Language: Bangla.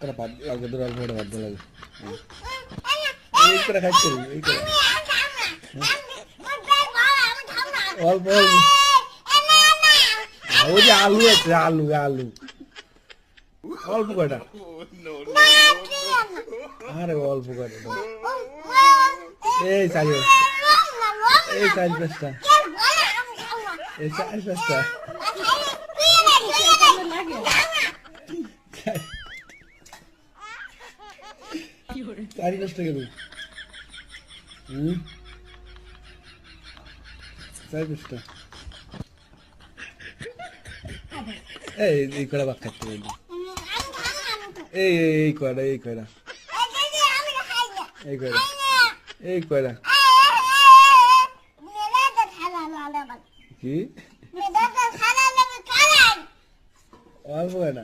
করে ভাত লাগে দূর অল্প ভাত লাগে এই করে খাইতে এই করে অল্প অল্প ওই যে আলু আছে আলু আলু অল্প কয়টা আরে অল্প কয়টা এই চারি এই চারি পাঁচটা এই চারি পাঁচটা চারি পাঁচটা গেল চারি পাঁচটা এই কয়টা ভাত খাইতে এই কয়টা এই কয়টা এই কয়টা এই কয়টা কি অল্প কয়টা